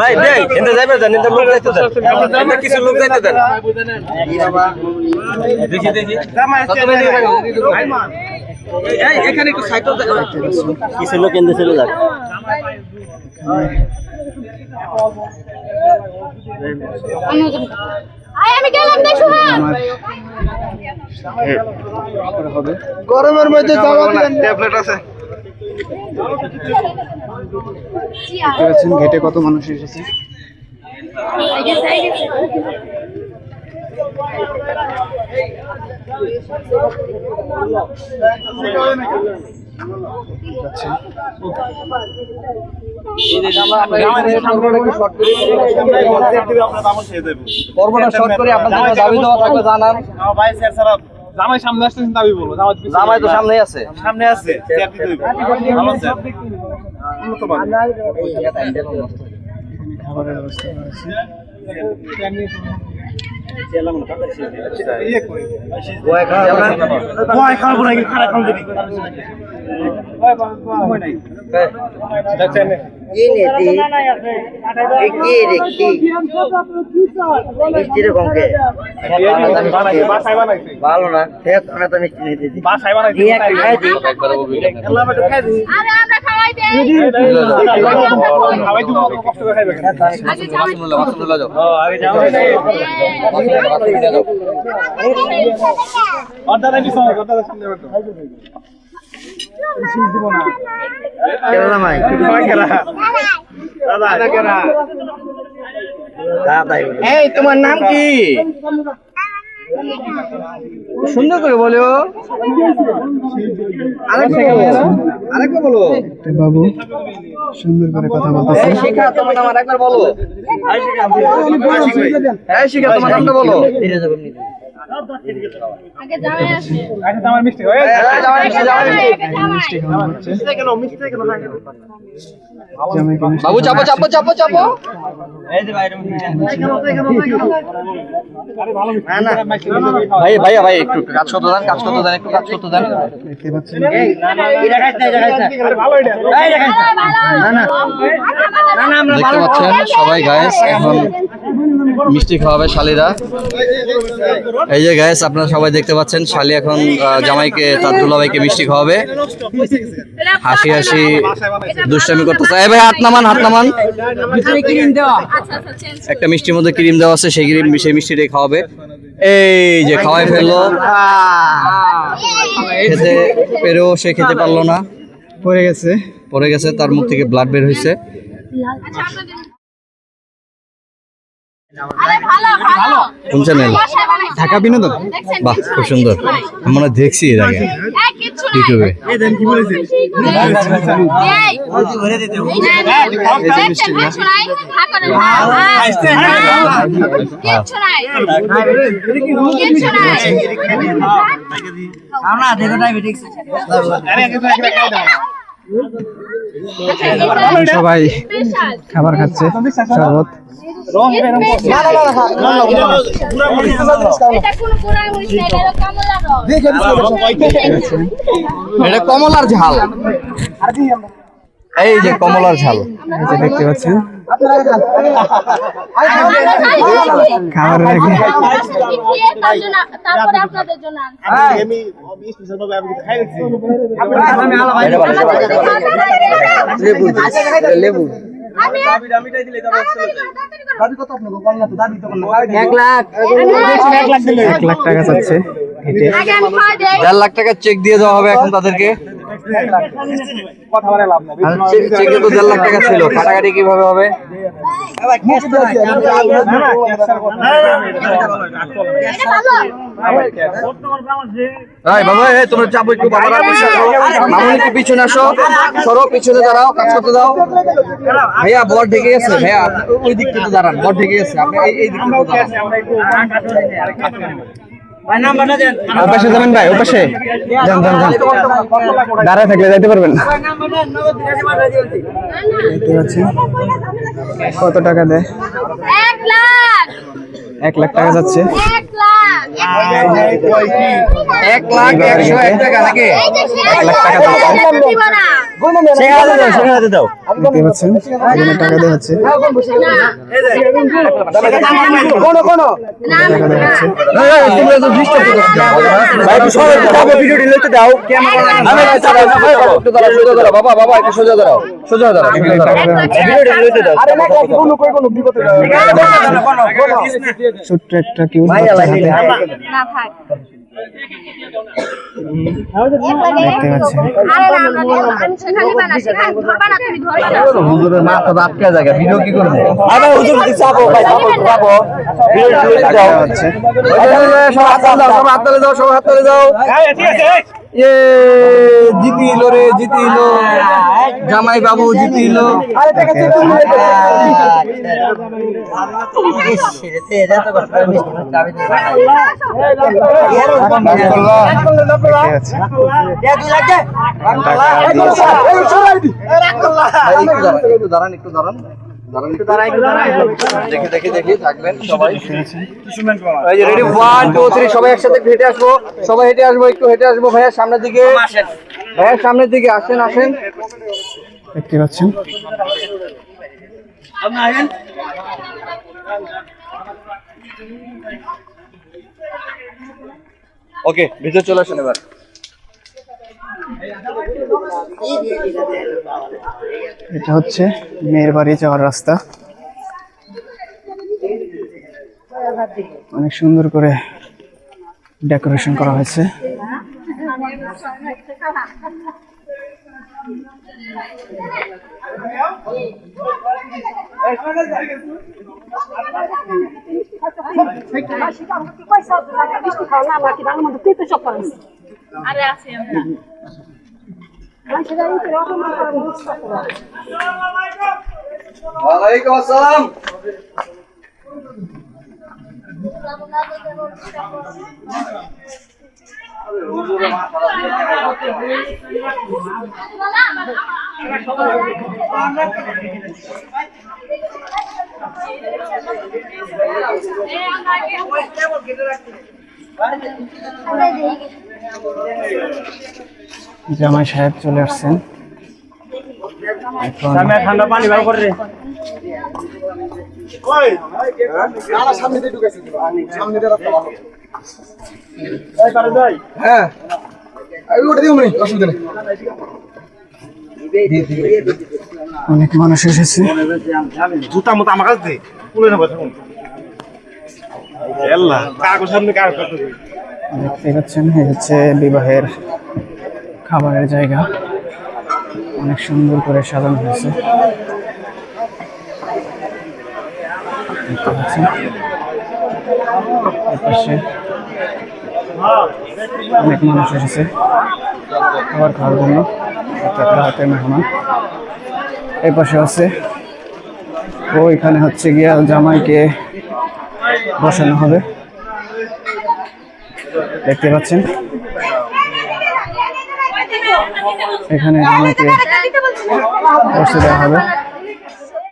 ভাই দেখ এতে যাবে জান এতে লোক যাইতে দেন এতে কিছু লোক যাইতে দেন দেখি দেখি এই এখানে একটু সাইকেল কিছু লোক এনে চলে যাক আমি গেলাম দেখো হবে গরমের মধ্যে যাওয়া দিবেন ট্যাবলেট আছে দেখছেন গেটে কত মানুষ এসেছে জামাই সামনে আসতেছেন দাবি বলো জামাই তো সামনেই আছে সামনে আছে ভালো আছে খাবারের ব্যবস্থা আছে ভালো না তোমার নাম কি সুন্দর করে বলো আরেকবার বলো বাবু সুন্দর করে কথা বলতেছে শিখা তোমার নাম আরেকবার বলো শিখা তোমার নামটা বলো আগে জামাই আসে আচ্ছা আমার মিষ্টি হয়ে মিষ্টি খাওয়া হচ্ছে বাবু চাপো চাপো চাপো চাপো ভাই ভাইয়া ভাই একটু কাজ করতে দেন কাজ করতে দেন একটু কাজ করতে দেন দেখতে পাচ্ছেন দেখতে পাচ্ছেন সবাই গায়েস এখন মিষ্টি খাওয়াবে শালিরা এই যে গায়েস আপনারা সবাই দেখতে পাচ্ছেন শালি এখন জামাইকে তার দুলাভাইকে মিষ্টি খাওয়াবে হাসি হাসি দুষ্টামি করতেছে এই ভাই হাত নামান একটা মিষ্টির মধ্যে ক্রিম দেওয়া আছে সেই মিষ্টিটাই খাওয়াবে এই যে খাওয়াই ফেললো খেতে পেরেও সে খেতে পারলো না পড়ে গেছে তার মুখ থেকে ব্লাড বের হয়েছে কোন চ্যানেল ঢাকা বিনোদন বাহ খুব সুন্দর আমরা দেখছি এর আগে ইউটিউবে সবাই খাবার খাচ্ছে শরবত এটা কমলার ঝাল এই যে কমলার ঝাল দেখতে পাচ্ছেন খাবারের আগে তারপরে আপনাদের জন্য আমি স্পেশাল ভাবে আমি খাইছি লেবু দাবিটাই দিলে তো দাবি কত আপনাকে বল না তো দাবি তো না 1 লাখ 1 লাখ টাকা চাচ্ছে হেঁটে 4 লাখ টাকা চেক দিয়ে দেওয়া হবে এখন তাদেরকে কথা বলে লাভ নাই চেকে তো 4 লাখ টাকা ছিল কাটাকাটি কিভাবে হবে এই বাবা এই তোমরা চাপো একটু বাবারা মামুনি একটু পিছনে আসো সরো পিছনে দাঁড়াও কাজ করতে দাও ভাইয়া বড় ঢেকে গেছে ভাইয়া ওই দিক থেকে দাঁড়ান বড় ঢেকে গেছে আপনি এই দিক থেকে দাঁড়ান ভাই নাম্বারটা দেন ওপাশে যাবেন ভাই ওপাশে যান দাঁড়ায় থাকলে যাইতে পারবেন না দেখতে পাচ্ছেন কত টাকা দেয় 1 লাখ 1 লাখ টাকা যাচ্ছে 1 লাখ 1 লাখ 101 টাকা নাকি 1 লাখ টাকা সেখানে দাও দেখতে পাচ্ছেন এখানে টাকা দেওয়া হচ্ছে কোনো কোনো টাকা দেওয়া হচ্ছে ভিডিও ডিলিট দাও বাবা বাবা একটু সোজা দাঁড়াও সোজা দাঁড়াও এখানে টাকা দেওয়া হচ্ছে আরে না কোনো কোনো বিপদে ছোট্ট একটা কিউট বাচ্চা হাতে না থাক দেখতে পাচ্ছেন আরে না আমি সেখানে বানা সেখানে ধরবা না তুমি ধরবা না হুজুরের মাথা আটকে জায়গা ভিডিও কি করবে আরে হুজুর চাপো ভাই চাপো ভিডিও ডিলিট দাও দেওয়া হচ্ছে সব হাত তালে দাও সব হাত তালে দাও সব হাত তালে দাও ঠিক আছে এ জিতিলো রে জিতিলো জামাই বাবু জিতিলো আরে টাকা চেক করে একটু দাঁড়ান একটু দাঁড়ান দেখি দেখি দেখি থাকবেন সবাই এই যে রেডি 1 2 3 সবাই একসাথে হেঁটে আসবো সবাই হেঁটে আসবো একটু হেঁটে আসবো ভাইয়া সামনের দিকে ভাইয়া সামনের দিকে আসেন আসেন দেখতে পাচ্ছেন ওকে ভিতরে চলে আসেন এবার এটা হচ্ছে মেয়ের বাড়ি যাওয়ার রাস্তা অনেক সুন্দর করে ডেকোরেশন করা হয়েছে আরে আছে আমরা ওয়ালাইকুম আসসালাম জামাই সাহেব চলে আসছেন এখন ঠান্ডা পানি বার করে রে ওই নালা সামনে দিয়ে ঢুকেছে সামনে দিয়ে রাস্তা ভালো এই পারে যাই হ্যাঁ আমি ওটা দিও মনি অসুবিধা নেই অনেক মানুষ এসেছে জুতা মতো আমার কাছে দে পুরো না কথা আল্লাহ কাগজ সামনে কাগজ করতে দেখতে পাচ্ছেন এই হচ্ছে বিবাহের খাবারের জায়গা অনেক সুন্দর করে সাজানো হয়েছে দেখতে পাচ্ছেন এপাশে অনেক মানুষ এসেছে খাবার খাওয়ার জন্য অর্থাৎ রাতের মেহমান এই পাশে আছে ওইখানে হচ্ছে গিয়া জামাইকে বসানো হবে দেখতে পাচ্ছেন এখানে জামাইকে বসে দেওয়া হবে